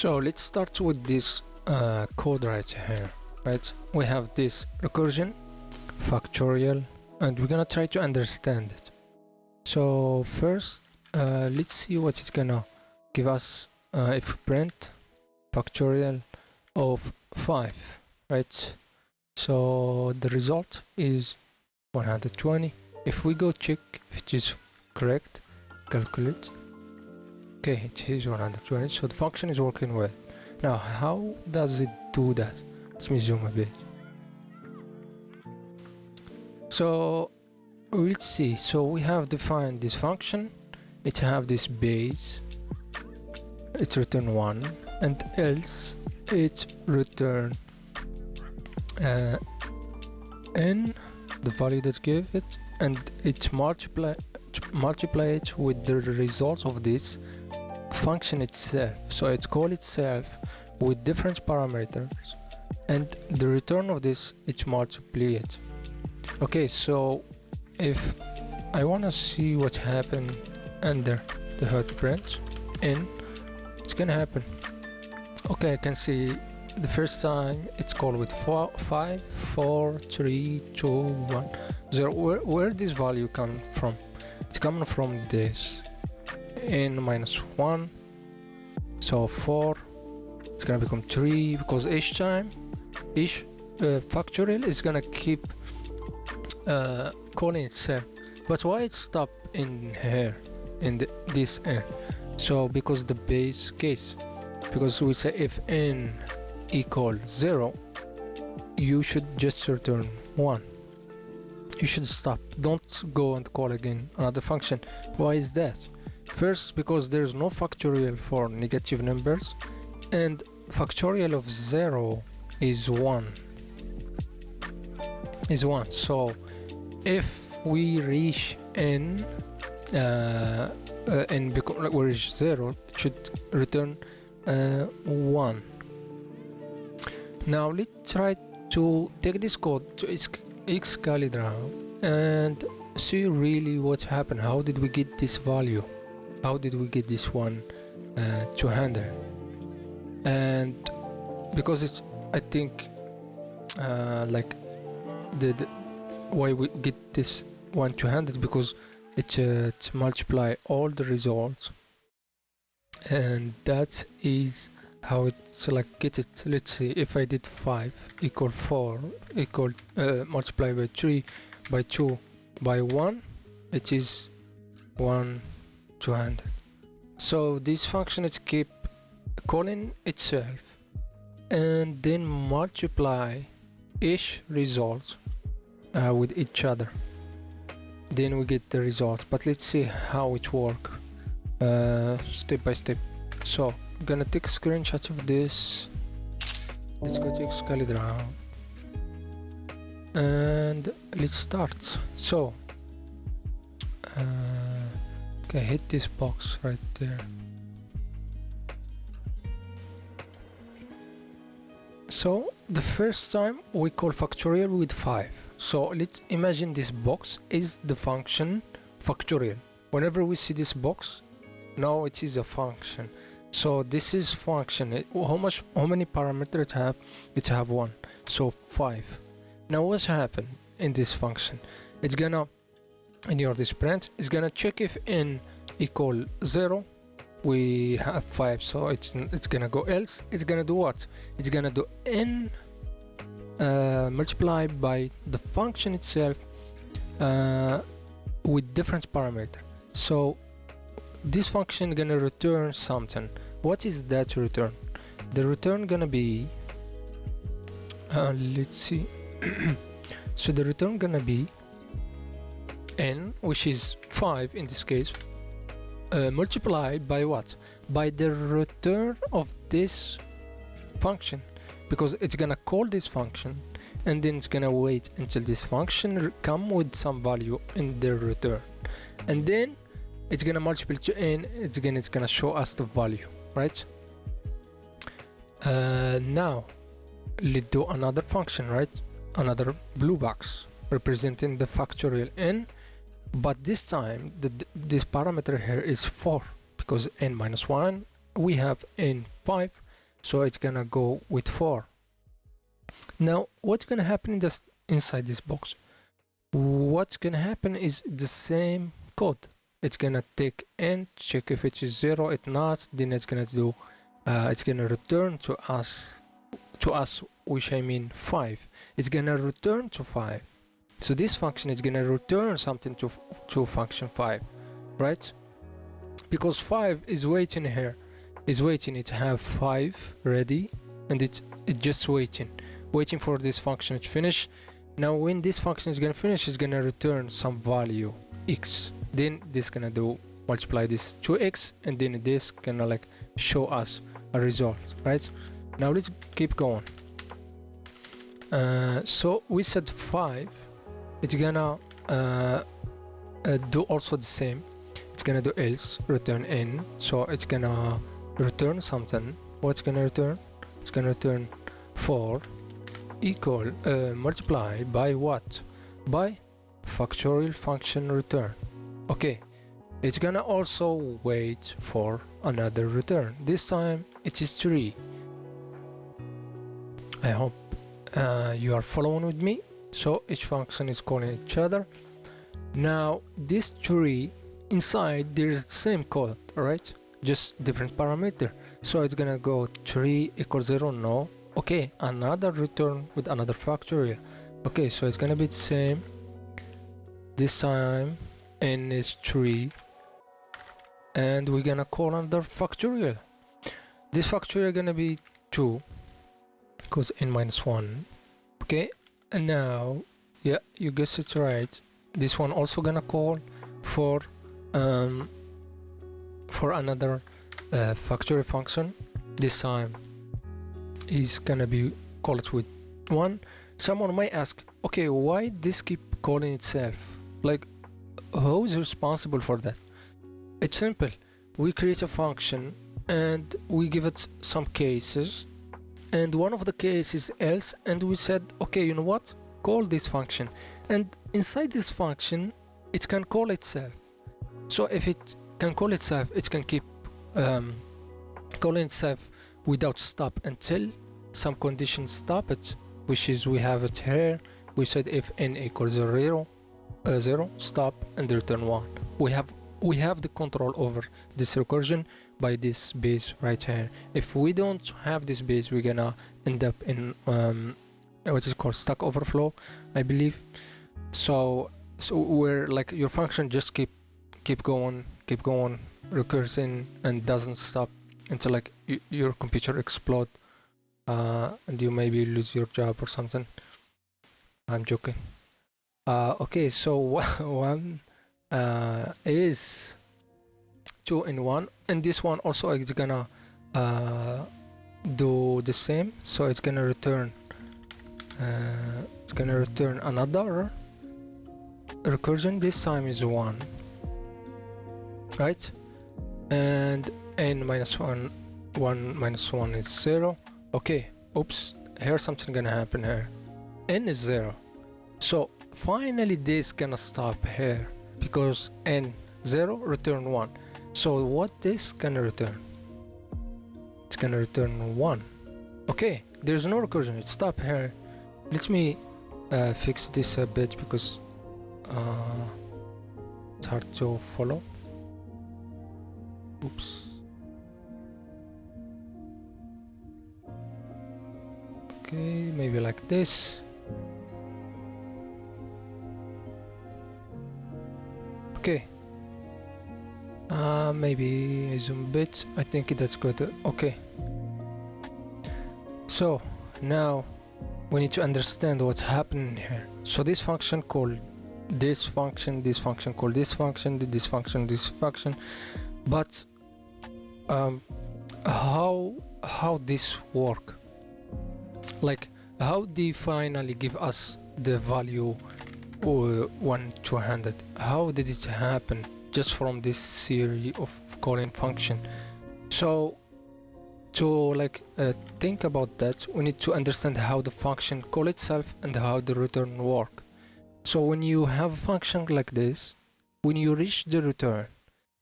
So let's start with this code right here, right? We have this recursion, factorial, and we're gonna try to understand it. So first, let's see what it's gonna give us if we print factorial of 5, right? So the result is 120. If we go check if it is correct, calculate. Okay, it is 120, so the function is working well. Now, how does it do that? Let me zoom a bit. So, let's see. So we have defined this function. It have this base. It return 1, and else it return n, the value that gave it, and it multiply it with the result of this function itself. So it call itself with different parameters, and the return of this it multiply it. Okay, so if I want to see what happened under the hot print in, it's gonna happen. Okay, I can see the first time it's called with 5 4 3 2 1 0. Where this value come from? It's coming from this n minus 1, so 4, it's gonna become 3, because each time each factorial is gonna keep calling itself. But why it stop in here in this n? So because the base case, because we say if n equals 0, you should just return 1. You should stop, don't go and call again another function. Why is that? First, because there's no factorial for negative numbers, and factorial of 0 is 1. So if we reach n, we reach 0, it should return 1. Now let's try to take this code to Excalibur and see really what happened. How did we get this value? How did we get this one 200? And because it's, I think like the why we get this 200, because it multiply all the results, and that is how it's like get it. Let's see, if I did 5 equal 4 equal multiply by 3 by 2 by 1, it is 200. So this function is keep calling itself and then multiply each result with each other, then we get the result. But let's see how it work step by step. So I'm gonna take a screenshot of this. Let's go to Excalibur and let's start. So okay, hit this box right there. So the first time we call factorial with 5. So let's imagine this box is the function factorial. Whenever we see this box, now it is a function. So this is function. How many parameters it have? It have 1, so 5. Now what's happened in this function? It's gonna, in your this print, it's gonna check if n equal 0. We have 5, so it's gonna go else. It's gonna do what? It's gonna do n multiplied by the function itself with different parameter. So this function gonna return something. What is that return? The return gonna be let's see. So the return gonna be n, which is 5 in this case, multiplied by what? By the return of this function, because it's gonna call this function and then it's gonna wait until this function come with some value in the return, and then it's gonna multiply to n. It's gonna show us the value, right? Now let's do another function, right? Another blue box representing the factorial n, but this time this parameter here is 4, because n minus 1 we have n 5 so it's gonna go with 4. Now what's gonna happen just inside this box? What's gonna happen is the same code. It's gonna take int, check if it is 0, it's not, then it's gonna do it's gonna return to us, which I mean 5. It's gonna return to 5. So this function is gonna return something to function 5, right? Because 5 is waiting here, is waiting. It have 5 ready, and it's just waiting for this function to finish. Now when this function is gonna finish, it's gonna return some value x. Then this gonna do multiply this to x, and then this gonna like show us a result, right? Now let's keep going. So we said 5. It's gonna do also the same. It's gonna do else, return n. So it's gonna return something. What's gonna return? It's gonna return 4 equal multiply by what? By factorial function return. Okay, it's gonna also wait for another return. This time it is 3. I hope you are following with me. So each function is calling each other. Now this 3 inside there is the same code, right? Just different parameter. So it's gonna go 3 equals 0, no. Okay, another return with another factorial. Okay, so it's gonna be the same. This time n is 3, and we're gonna call another factorial. This factorial gonna be 2 because n minus 1. Okay, and now, yeah, you guessed it right. This one also gonna call for another factorial function. This time is gonna be called with 1. Someone might ask, okay, why this keep calling itself? Like, who is responsible for that? It's simple. We create a function and we give it some cases, and one of the cases else, and we said, okay, you know what, call this function, and inside this function it can call itself. So if it can call itself, it can keep calling itself without stop until some conditions stop it, which is we have it here. We said if n equals 0, stop, and return 1. We have the control over this recursion by this base right here. If we don't have this base, we're gonna end up in what is called Stack Overflow, I believe. So we're like, your function just keep going recursing and doesn't stop until like your computer explode and you maybe lose your job or something. I'm joking. Okay, so one is 2 in 1, and this one also is gonna do the same. So it's gonna return another recursion. This time is 1, right? And n minus 1 minus 1 is 0. Okay, oops, here's something gonna happen here. N is 0, so finally this gonna stop here because n 0 return 1. So what this gonna return? It's gonna return 1. Okay, there's no recursion, it stopped here. Let me fix this a bit because it's hard to follow. Oops. Okay, maybe like this. Okay. Maybe zoom a bit. I think that's good. Okay. So now we need to understand what's happening here. So this function called this function, this function called this function, this function, this function. But how this work? Like, how they finally give us the value 1 to 100? How did it happen just from this series of calling function? So to like think about that, we need to understand how the function call itself and how the return work. So when you have a function like this, when you reach the return,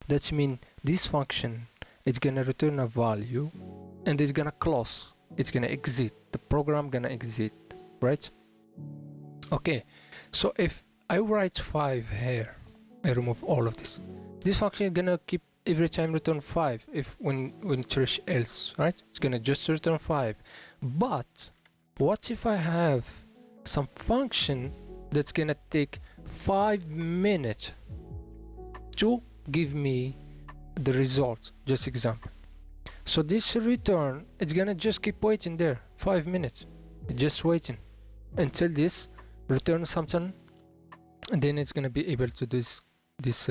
that means this function is gonna return a value, and it's gonna close, it's gonna exit, the program gonna exit, right? Okay, so if I write 5 here, I remove all of this, this function is gonna keep every time return 5 if when trash else, right? It's gonna just return 5. But what if I have some function that's gonna take 5 minutes to give me the result? Just example. So this return, it's gonna just keep waiting there 5 minutes, just waiting until this returns something, and then it's gonna be able to do this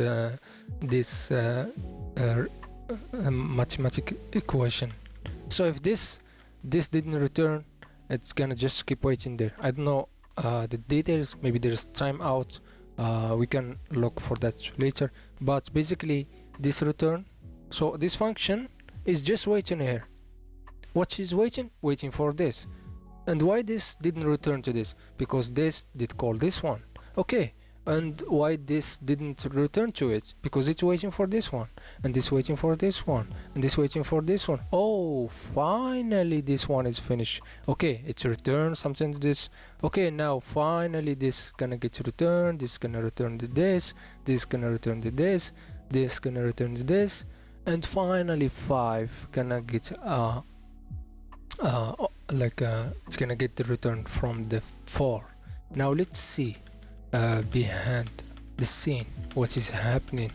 mathematical equation. So if this didn't return, it's gonna just keep waiting there. I don't know the details, maybe there's timeout, we can look for that later, but basically this return, so this function is just waiting here. What is waiting? Waiting for this. And why this didn't return to this? Because this did call this one. Okay, and why this didn't return to it? Because it's waiting for this one, and this waiting for this one, and this waiting for this one. Oh, finally this one is finished. Okay, it's returned something to this. Okay, now finally this gonna get returned, this gonna return to this, this gonna return to this, this gonna return to this, and finally 5 gonna get it's gonna get the return from the 4. Now let's see behind the scene what is happening.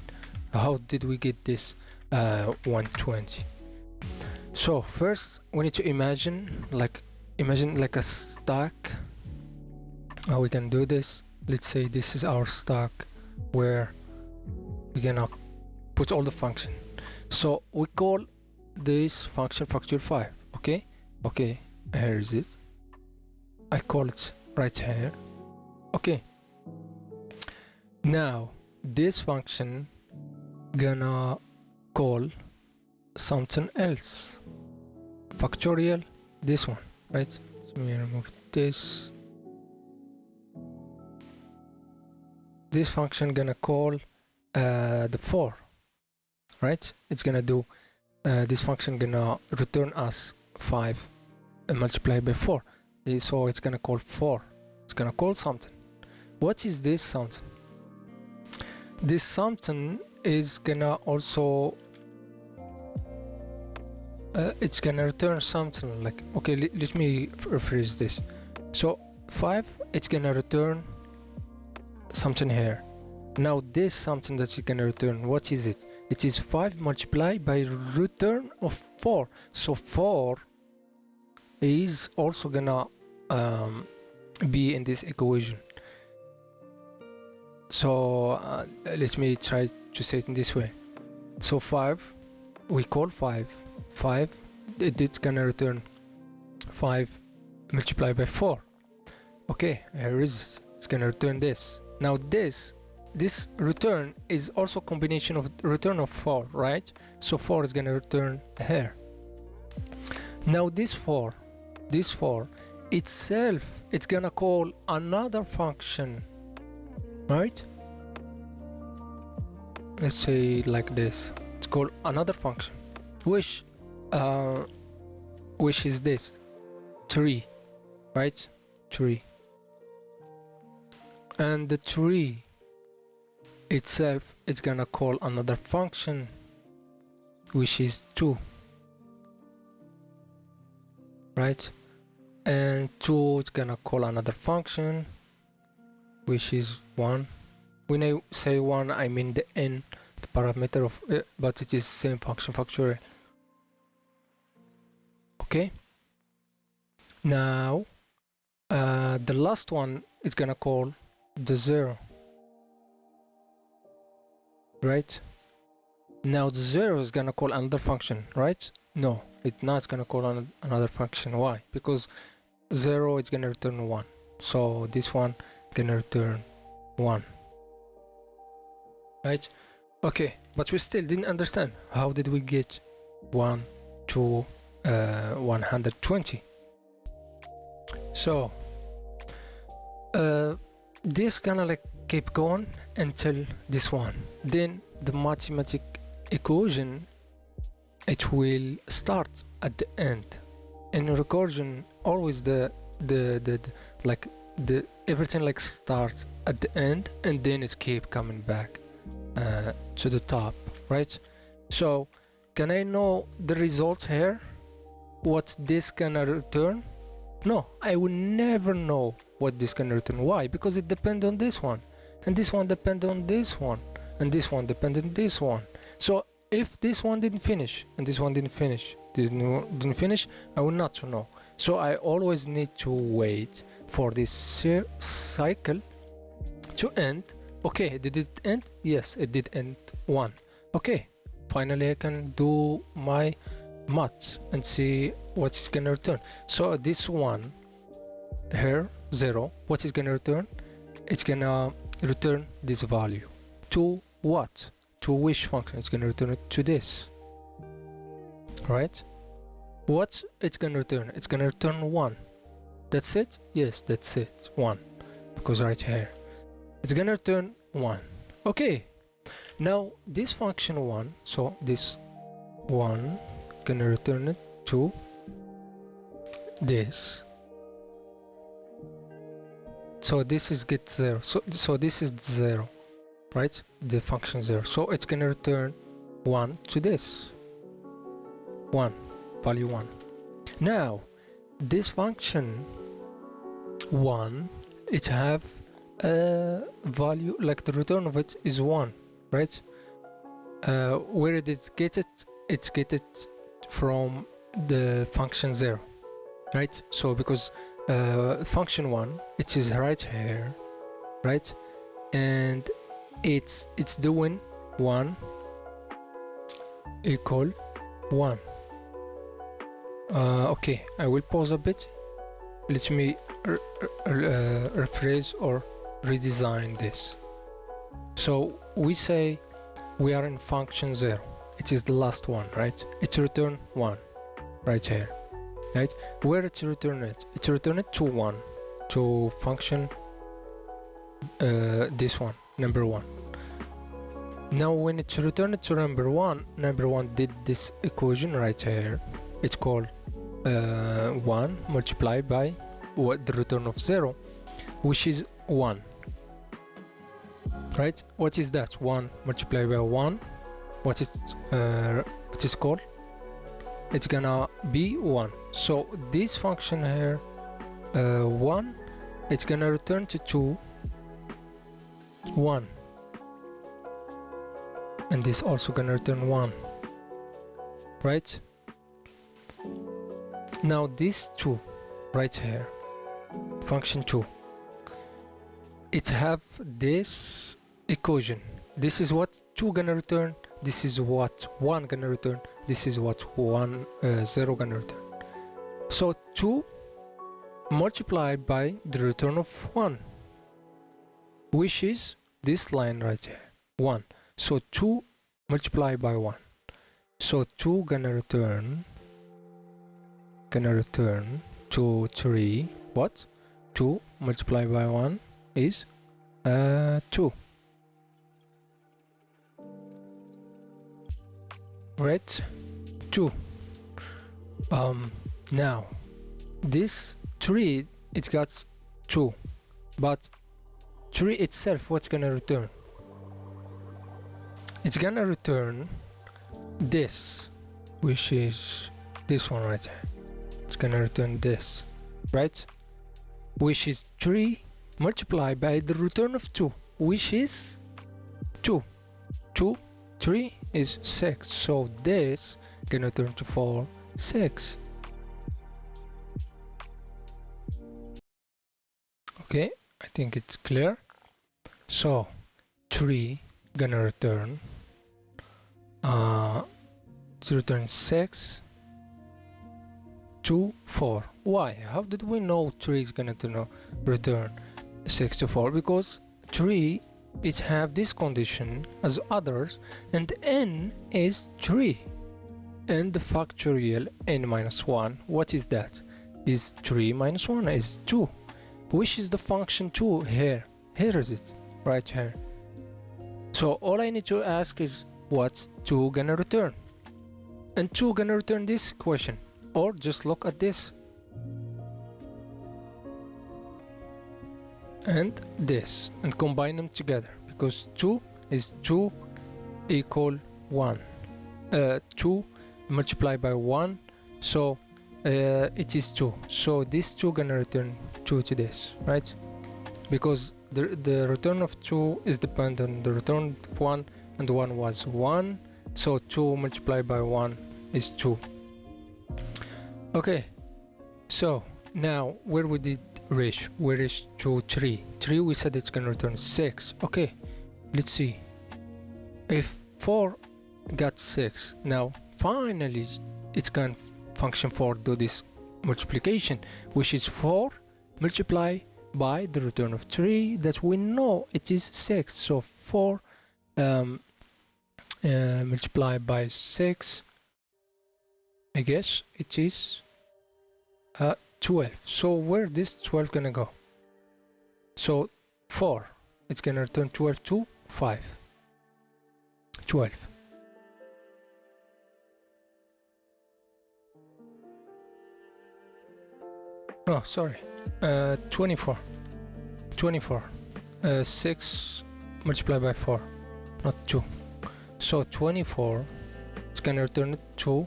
How did we get this 120? So first we need to imagine like a stack. How we can do this? Let's say this is our stack where we're gonna put all the function. So we call this function factor 5. Okay, here is it. I call it right here. Okay, now this function gonna call something else, factorial, this one, right? Let me remove this. This function gonna call the 4, right? It's gonna do this function gonna return us 5 and multiply by 4. So it's gonna call 4. It's gonna call something. What is this something? This something is gonna also it's gonna return something like, okay, let me rephrase this. So 5, it's gonna return something here. Now this something that it's gonna return, what is it? It is 5 multiplied by return of 4. So 4 is also gonna be in this equation. So let me try to say it in this way. So 5, we call 5, it's gonna return 5 multiplied by 4. Okay, here is it's gonna return this. Now this return is also combination of return of 4, right? So 4 is gonna return here. Now this 4 itself, it's gonna call another function, right? Let's say like this. It's called another function, which is this 3, right? 3, and the 3 itself is gonna call another function, which is 2, right? And 2 is gonna call another function, which is 1. When I say 1, I mean the n, the parameter of it, but it is same function, factorial. Okay, now the last one is gonna call the 0, right? Now the 0 is gonna call another function, right? No, it's not gonna call another function. Why? Because 0 is gonna return 1, so this one gonna return 1, right? Okay, but we still didn't understand how did we get 1 to 120. So this gonna like keep going until this one. Then the mathematical equation it will start at the end. In recursion, always the like the everything like starts at the end and then it keep coming back to the top, right? So can I know the result here? What this gonna return? No, I will never know what this can return. Why? Because it depends on this one, and this one depends on this one, and this one depends on this one. So if this one didn't finish and this one didn't finish, this new didn't finish, I will not know. So I always need to wait for this cycle to end. Okay, did it end? Yes, it did end 1. Okay, finally I can do my math and see what it's gonna return. So this one here, 0, what is gonna return? It's gonna return this value. To what? To which function? It's gonna return it to this. Right? What it's gonna return? It's gonna return 1. That's it? Yes, that's it. 1. Because right here. It's gonna return 1. Okay. Now this function 1, so this 1 gonna return it to this. So this is get 0. So this is 0, right? The function 0. So it's gonna return 1 to this. 1, value 1. Now this function 1, it have a value like the return of it is 1, right? Where it is get it? It's get it from the function 0, right? So because function 1, it is right here, right? And it's doing 1 equal 1. Okay, I will pause a bit. Let me rephrase or redesign this. So we say we are in function 0. It is the last one, right? It return 1 right here, right? Where it return it? It return it to 1, to function this one, number 1. Now when it return it to number 1 did this equation right here. It's called 1 multiplied by what the return of 0, which is 1, right? What is that? 1 multiplied by 1. What is called? It's gonna be 1. So this function here, 1, it's gonna return to 2, 1, and this also gonna return 1, right? Now this 2 right here, function 2, it have this equation. This is what 2 gonna return, this is what 1 gonna return, this is what 0 gonna return. So 2 multiplied by the return of 1, which is this line right here, 1. So 2 multiplied by 1. So 2 gonna return to 3. What? 2 multiplied by 1 is 2. Right? 2. Now this 3, it got 2, but 3 itself, what's gonna return? It's gonna return this, which is this one right here. It's gonna return this, right? Which is 3 multiplied by the return of 2, which is 2. 2, 3 is 6. So this can return to 4, 6. Okay, I think it's clear. So 3 gonna return to return 6 to 4. Why? How did we know 3 is gonna return 6 to 4? Because 3 it have this condition as others, and n is 3, and the factorial n minus 1, what is that? Is 3 minus 1 is 2, which is the function 2 here. Here is it, right here. So all I need to ask is what's 2 gonna return? and 2 gonna return this equation, or just look at this and this and combine them together, because 2 is 2 equal 1, 2 multiplied by 1, so it is 2, so this 2 gonna return 2 to this, right? Because the return of 2 is dependent on the return of 1, and 1 was 1, so 2 multiplied by 1 is 2. Okay, so now where we did reach? We reached to 3. 3 we said it's gonna return 6. Okay, let's see. If 4 got 6, now finally it's gonna function for do this multiplication, which is 4 multiplied by the return of 3 that we know it is 6. So 4 multiplied by 6, I guess it is 12. So where this 12 gonna go? So 4, it's gonna return 12 to 5. 12. Oh, sorry. 24. 24. 6 multiplied by 4, not 2. So 24, it's gonna return it to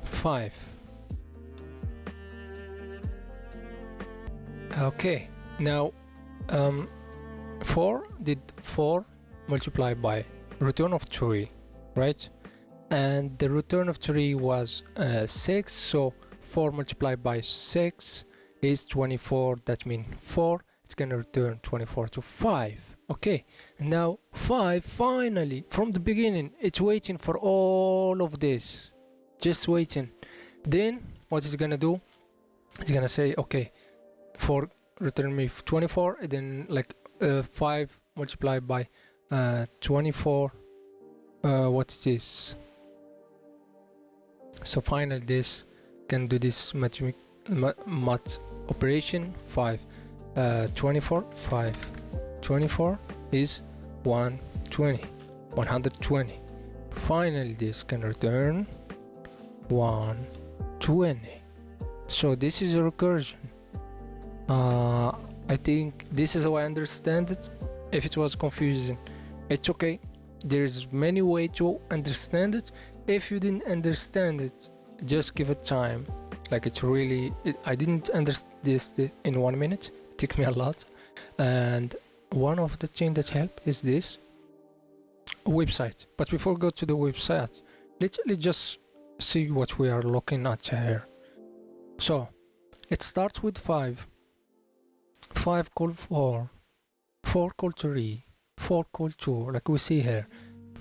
5. Okay, now 4 did 4 multiplied by return of 3, right? And the return of 3 was 6, so 4 multiplied by 6 is 24. That means 4, it's gonna return 24 to 5. Okay, now 5 finally from the beginning it's waiting for all of this, just waiting. Then what it's gonna do, it's gonna say okay, 4 return me 24, and then like 5 multiplied by 24, what it is. So finally this can do this math operation. 5 24, 5 24 is 120. Finally this can return 120. So this is a recursion. I think this is how I understand it. If it was confusing, it's okay. There's many ways to understand it. If you didn't understand it, just give it time. Like it's really, I didn't understand this in 1 minute. It took me a lot. And one of the things that help is this website. But before we go to the website, let's just see what we are looking at here. So it starts with 5. 5 call 4, 4 call 3, 4 call 2, like we see here.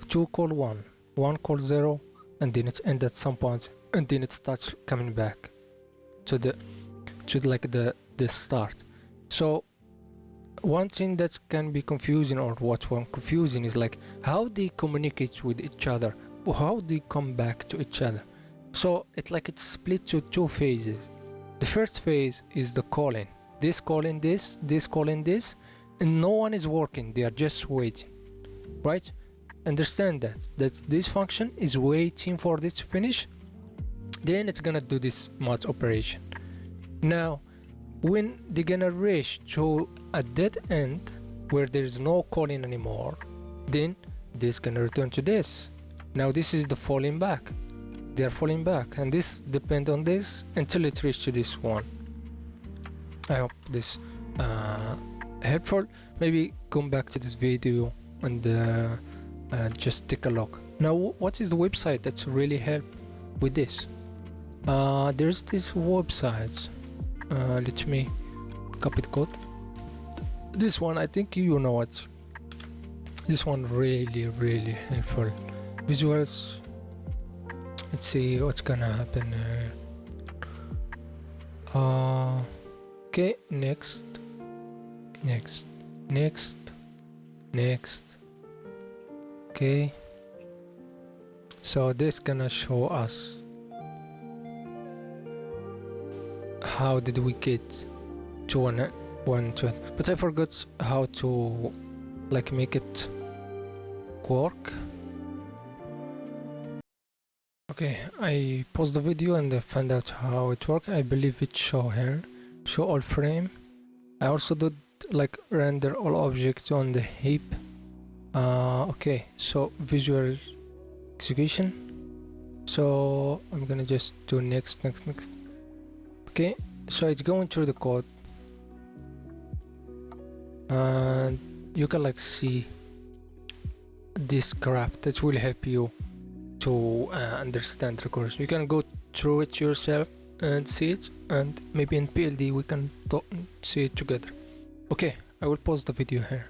2 call 1, 1 call 0, and then it ends at some point, and then it starts coming back to the start. So one thing that can be confusing, or what one confusing, is like how they communicate with each other, or how they come back to each other. So it's like it's split to 2 phases. The first phase is the calling. This calling this calling this, and no one is working, they are just waiting, right? Understand that this function is waiting for this to finish, then it's gonna do this math operation. Now when they're gonna reach to a dead end where there is no calling anymore, then this gonna return to this. Now this is the falling back, they are falling back, and this depend on this until it reaches to this one. I hope this helpful. Maybe come back to this video and just take a look. Now what is the website that's really help with this? There's this website. Let me copy the code. This one, I think you know it. This one really helpful. Visuals. Let's see what's gonna happen here. Okay, next. Okay, so this gonna show us how did we get to 120, but I forgot how to like make it work. Okay, I paused the video and I found out how it works. I believe it show here, show all frame. I also did like render all objects on the heap. Okay, so visual execution. So I'm gonna just do next. Okay, so it's going through the code, and you can like see this graph that will help you to understand recursion. You can go through it yourself and see it, and maybe in PLD we can see it together. Okay, I will pause the video here.